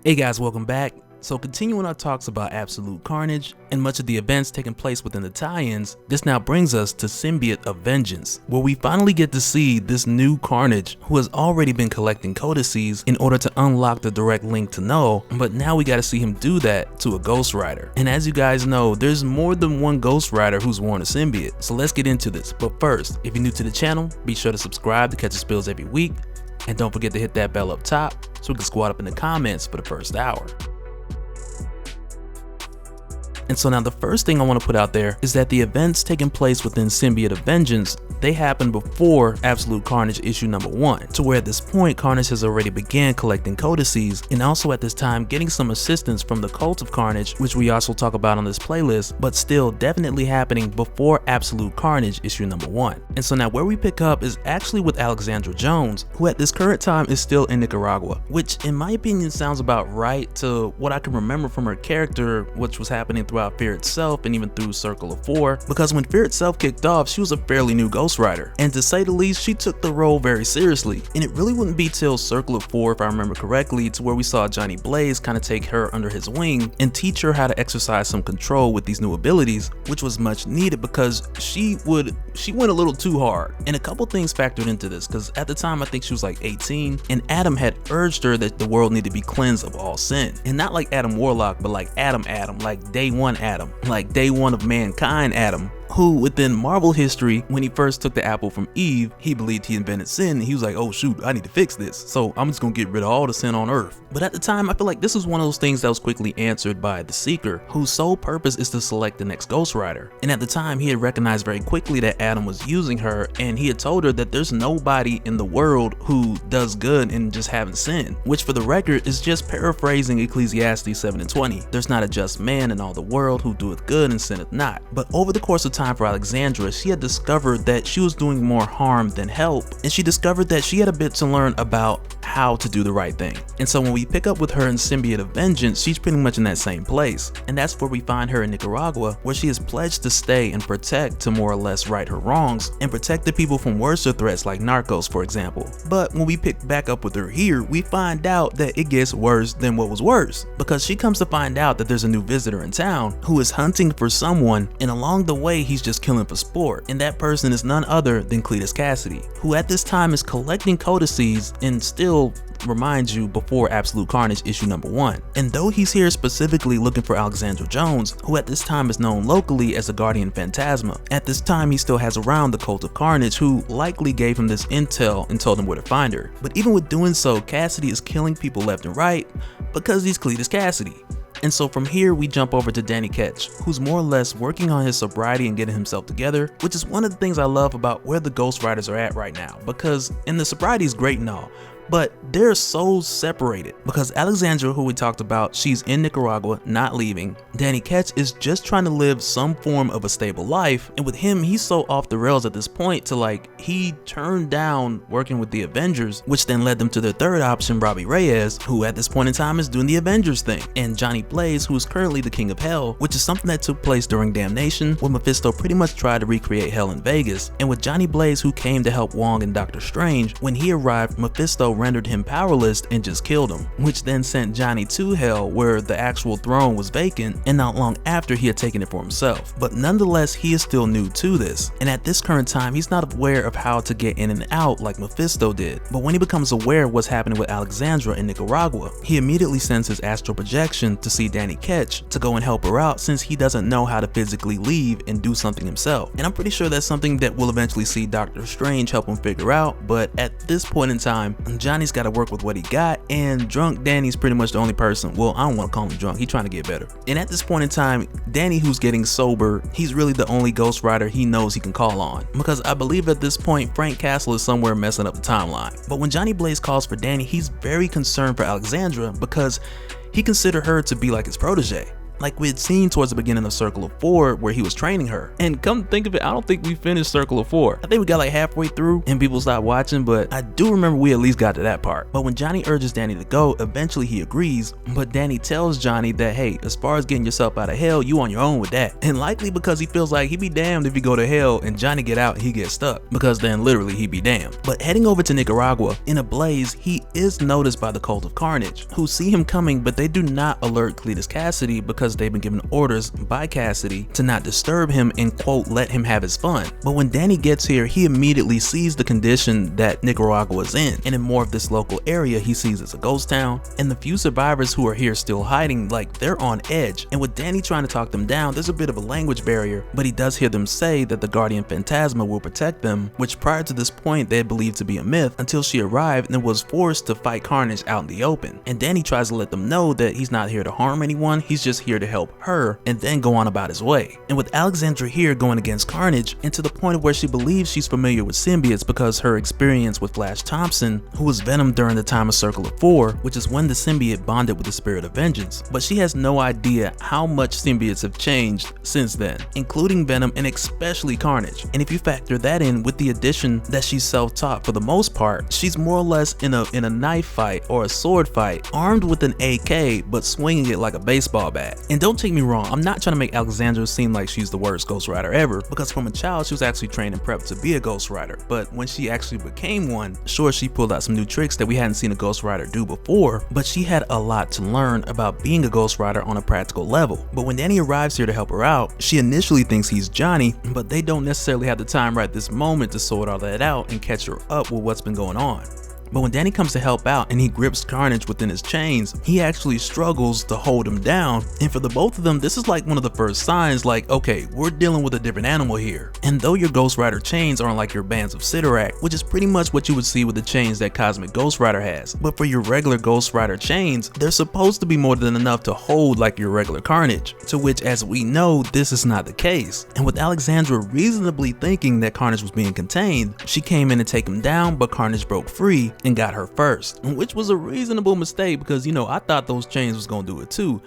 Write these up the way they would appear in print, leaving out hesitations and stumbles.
Hey guys, welcome back. So continuing our talks about Absolute Carnage and much of the events taking place within the tie-ins, this now brings us to Symbiote of Vengeance, where we finally get to see this new Carnage who has already been collecting codices in order to unlock the direct link to Knull, but now we gotta see him do that to a Ghost Rider. And as you guys know, there's more than one Ghost Rider who's worn a symbiote, so let's get into this. But first, if you're new to the channel, be sure to subscribe to catch the spills every week, and don't forget to hit that bell up top so we can squad up in the comments for the first hour. And so now the first thing I want to put out there is that the events taking place within Symbiote of Vengeance, they happened before Absolute Carnage issue number 1, to where at this point Carnage has already began collecting codices and also at this time getting some assistance from the Cult of Carnage, which we also talk about on this playlist, but still definitely happening before Absolute Carnage issue number 1. And so now where we pick up is actually with Alejandra Jones, who at this current time is still in Nicaragua, which in my opinion sounds about right to what I can remember from her character, which was happening throughout Fear Itself and even through Circle of 4, because when Fear Itself kicked off, she was a fairly new Ghost Rider, and to say the least, she took the role very seriously. And it really wouldn't be till Circle of 4, if I remember correctly, to where we saw Johnny Blaze kind of take her under his wing and teach her how to exercise some control with these new abilities, which was much needed because she went a little too hard. And a couple things factored into this, because at the time I think she was like 18, and Adam had urged her that the world needed to be cleansed of all sin, and not like Adam Warlock, but like Adam, like day one Adam, like day one of mankind Adam, who within Marvel history, when he first took the apple from Eve, he believed he invented sin, and he was like, oh shoot, I need to fix this, so I'm just gonna get rid of all the sin on earth. But at the time, I feel like this was one of those things that was quickly answered by the Seeker, whose sole purpose is to select the next Ghost Rider. And at the time, he had recognized very quickly that Adam was using her, and he had told her that there's nobody in the world who does good and just haven't sinned, which for the record is just paraphrasing Ecclesiastes 7:20. There's not a just man in all the world who doeth good and sinneth not. But over the course of time for Alejandra, she had discovered that she was doing more harm than help, and she discovered that she had a bit to learn about how to do the right thing. And so when we pick up with her in Symbiote of Vengeance, she's pretty much in that same place, and that's where we find her in Nicaragua, where she is pledged to stay and protect, to more or less right her wrongs and protect the people from worse threats like narcos, for example. But when we pick back up with her here, we find out that it gets worse than what was worse, because she comes to find out that there's a new visitor in town who is hunting for someone, and along the way he's just killing for sport, and that person is none other than Cletus Cassidy, who at this time is collecting codices and still, remind you, before Absolute Carnage issue number 1. And though he's here specifically looking for Alejandra Jones, who at this time is known locally as the Guardian Phantasma, at this time he still has around the Cult of Carnage, who likely gave him this intel and told him where to find her. But even with doing so, Cassidy is killing people left and right because he's Cletus Cassidy. And so from here we jump over to Danny Ketch, who's more or less working on his sobriety and getting himself together, which is one of the things I love about where the Ghost Riders are at right now, because and the sobriety is great and all, but they're so separated, because Alejandra, who we talked about, she's in Nicaragua, not leaving. Danny Ketch is just trying to live some form of a stable life, and with him, he's so off the rails at this point to like, he turned down working with the Avengers, which then led them to their third option, Robbie Reyes, who at this point in time is doing the Avengers thing, and Johnny Blaze, who is currently the King of Hell, which is something that took place during Damnation, when Mephisto pretty much tried to recreate Hell in Vegas, and with Johnny Blaze, who came to help Wong and Doctor Strange, when he arrived, Mephisto rendered him powerless and just killed him, which then sent Johnny to Hell, where the actual throne was vacant, and not long after he had taken it for himself. But nonetheless, he is still new to this, and at this current time he's not aware of how to get in and out like Mephisto did. But when he becomes aware of what's happening with Alejandra in Nicaragua, he immediately sends his astral projection to see Danny Ketch to go and help her out, since he doesn't know how to physically leave and do something himself. And I'm pretty sure that's something that we'll eventually see Doctor Strange help him figure out, but at this point in time, Johnny's got to work with what he got, and drunk Danny's pretty much the only person, well, I don't want to call him drunk, he's trying to get better. And at this point in time, Danny, who's getting sober, he's really the only Ghost Rider he knows he can call on, because I believe at this point Frank Castle is somewhere messing up the timeline. But when Johnny Blaze calls for Danny, he's very concerned for Alejandra because he considered her to be like his protege. like we had seen towards the beginning of Circle of 4 where he was training her. And come to think of it, I don't think we finished Circle of 4. I think we got like halfway through and people stopped watching, but I do remember we at least got to that part. But when Johnny urges Danny to go, eventually he agrees, but Danny tells Johnny that, hey, as far as getting yourself out of hell, you on your own with that. And likely because he feels like he'd be damned if he go to hell and Johnny get out and he gets stuck, because then literally he'd be damned. But heading over to Nicaragua, in a blaze, he is noticed by the Cult of Carnage, who see him coming, but they do not alert Cletus Cassidy because they've been given orders by Cassidy to not disturb him and quote, let him have his fun. But when Danny gets here, he immediately sees the condition that Nicaragua is in, and in more of this local area he sees it's a ghost town, and the few survivors who are here still hiding, like they're on edge. And with Danny trying to talk them down, there's a bit of a language barrier, but he does hear them say that the Guardian Phantasma will protect them, which prior to this point they had believed to be a myth until she arrived and was forced to fight Carnage out in the open. And Danny tries to let them know that he's not here to harm anyone, he's just here to help her, and then go on about his way. And with Alexandra here going against Carnage, and to the point of where she believes she's familiar with symbiotes because her experience with Flash Thompson, who was Venom during the time of Circle of 4, which is when the symbiote bonded with the Spirit of Vengeance. But she has no idea how much symbiotes have changed since then, including Venom and especially Carnage. And if you factor that in with the addition that she's self-taught for the most part, she's more or less in a knife fight or a sword fight, armed with an AK but swinging it like a baseball bat. And don't take me wrong, I'm not trying to make Alexandra seem like she's the worst Ghost Rider ever, because from a child she was actually trained and prepped to be a Ghost Rider. But when she actually became one, sure, she pulled out some new tricks that we hadn't seen a Ghost Rider do before, but she had a lot to learn about being a Ghost Rider on a practical level. But when Danny arrives here to help her out, she initially thinks he's Johnny, but they don't necessarily have the time right this moment to sort all that out and catch her up with what's been going on. But when Danny comes to help out and he grips Carnage within his chains, he actually struggles to hold him down. And for the both of them, this is like one of the first signs, like, okay, we're dealing with a different animal here. And though your Ghost Rider chains aren't like your bands of Sidorak, which is pretty much what you would see with the chains that Cosmic Ghost Rider has, but for your regular Ghost Rider chains, they're supposed to be more than enough to hold like your regular Carnage, to which, as we know, this is not the case. And with Alexandra reasonably thinking that Carnage was being contained, she came in to take him down, but Carnage broke free and got her first, which was a reasonable mistake because, you know, I thought those chains was gonna do it too,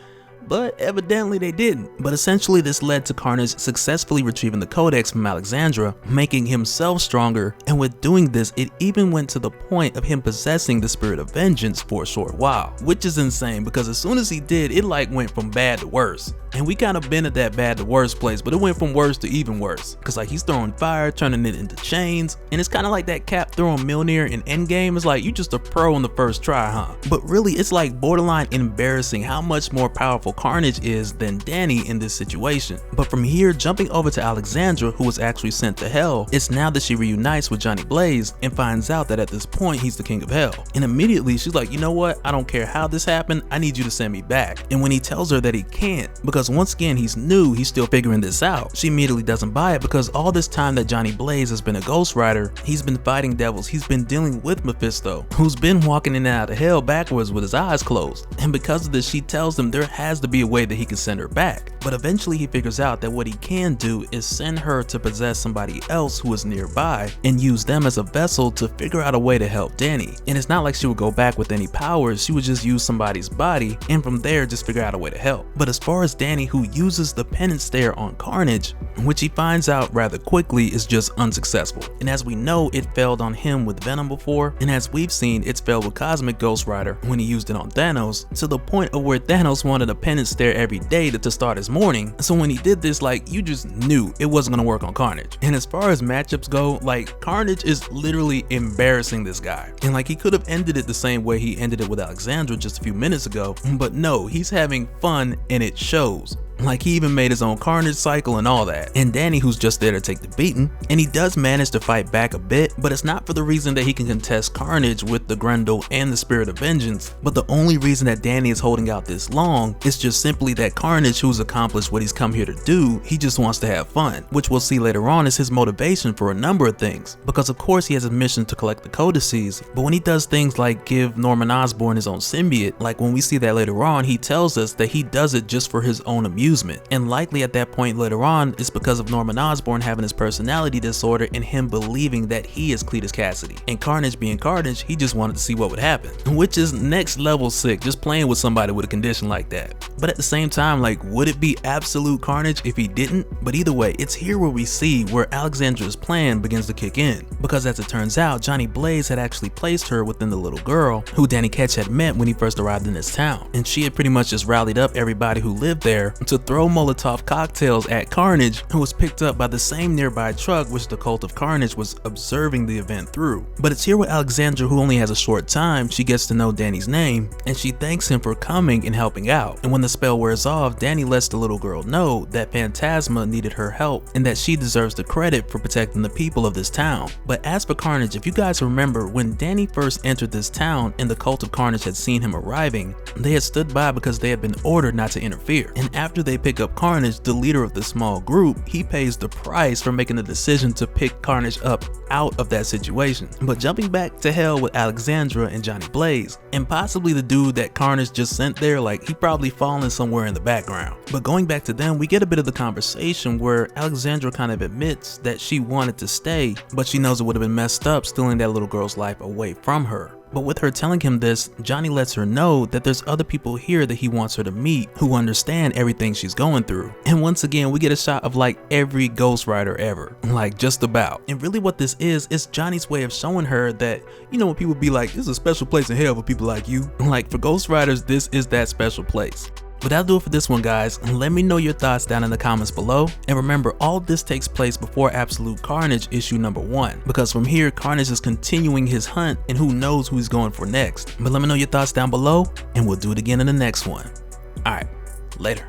but evidently they didn't. But essentially this led to Carnage successfully retrieving the Codex from Alexandra, making himself stronger, and with doing this it even went to the point of him possessing the Spirit of Vengeance for a short while, which is insane because as soon as he did, it like went from bad to worse. And we kind of been at that bad to worse place, but it went from worse to even worse. Cause like he's throwing fire, turning it into chains, and it's kind of like that Cap throwing Mjolnir in Endgame. It's like, you just a pro on the first try, huh? But really, it's like borderline embarrassing how much more powerful Carnage is than Danny in this situation. But from here, jumping over to Alexandra, who was actually sent to hell, it's now that she reunites with Johnny Blaze and finds out that at this point he's the king of hell. And immediately she's like, you know what? I don't care how this happened. I need you to send me back. And when he tells her that he can't, because once again he's new, he's still figuring this out, she immediately doesn't buy it because all this time that Johnny Blaze has been a Ghost Rider, he's been fighting devils, he's been dealing with Mephisto, who's been walking in and out of hell backwards with his eyes closed. And because of this, she tells him there has to be a way that he can send her back. But eventually he figures out that what he can do is send her to possess somebody else who is nearby and use them as a vessel to figure out a way to help Danny. And it's not like she would go back with any powers, she would just use somebody's body and from there just figure out a way to help. But as far as Danny, who uses the Penance Stare on Carnage, which he finds out rather quickly is just unsuccessful. And as we know, it failed on him with Venom before, and as we've seen, it's failed with Cosmic Ghost Rider when he used it on Thanos, to the point of where Thanos wanted a Penance Stare every day to start his morning. So when he did this, like, you just knew it wasn't gonna work on Carnage. And as far as matchups go, like, Carnage is literally embarrassing this guy. And like, he could have ended it the same way he ended it with Alexandra just a few minutes ago, but no, he's having fun and it shows. Like, he even made his own Carnage cycle and all that. And Danny, who's just there to take the beating, and he does manage to fight back a bit, but it's not for the reason that he can contest Carnage with the Grendel and the Spirit of Vengeance. But the only reason that Danny is holding out this long is just simply that Carnage, who's accomplished what he's come here to do, he just wants to have fun, which we'll see later on is his motivation for a number of things. Because of course he has a mission to collect the codices, but when he does things like give Norman Osborn his own symbiote, like when we see that later on, he tells us that he does it just for his own amusement. amusement. And likely at that point later on, it's because of Norman Osborn having his personality disorder and him believing that he is Cletus Cassidy. And Carnage being Carnage, he just wanted to see what would happen. Which is next level sick, just playing with somebody with a condition like that. But at the same time, like, would it be absolute carnage if he didn't? But either way, it's here where we see where Alexandra's plan begins to kick in. Because as it turns out, Johnny Blaze had actually placed her within the little girl who Danny Ketch had met when he first arrived in this town. And she had pretty much just rallied up everybody who lived there to throw Molotov cocktails at Carnage, who was picked up by the same nearby truck which the Cult of Carnage was observing the event through. But it's here with Alexandra, who only has a short time, she gets to know Danny's name, and she thanks him for coming and helping out. And when the spell wears off, Danny lets the little girl know that Phantasma needed her help and that she deserves the credit for protecting the people of this town. But as for Carnage, if you guys remember, when Danny first entered this town and the Cult of Carnage had seen him arriving, they had stood by because they had been ordered not to interfere. And after they pick up Carnage, the leader of the small group, he pays the price for making the decision to pick Carnage up out of that situation. But jumping back to hell with Alexandra and Johnny Blaze, and possibly the dude that Carnage just sent there, like, he probably fallen somewhere in the background. But going back to them, we get a bit of the conversation where Alexandra kind of admits that she wanted to stay, but she knows it would have been messed up stealing that little girl's life away from her. But with her telling him this, Johnny lets her know that there's other people here that he wants her to meet who understand everything she's going through. And once again, we get a shot of like every Ghost Rider ever, like just about. And really what this is Johnny's way of showing her that, you know, when people be like, this is a special place in hell for people like you, like for Ghost Riders, this is that special place. But that'll do it for this one, guys. Let me know your thoughts down in the comments below. And remember, all of this takes place before Absolute Carnage issue number 1. Because from here, Carnage is continuing his hunt and who knows who he's going for next. But let me know your thoughts down below and we'll do it again in the next one. Alright, later.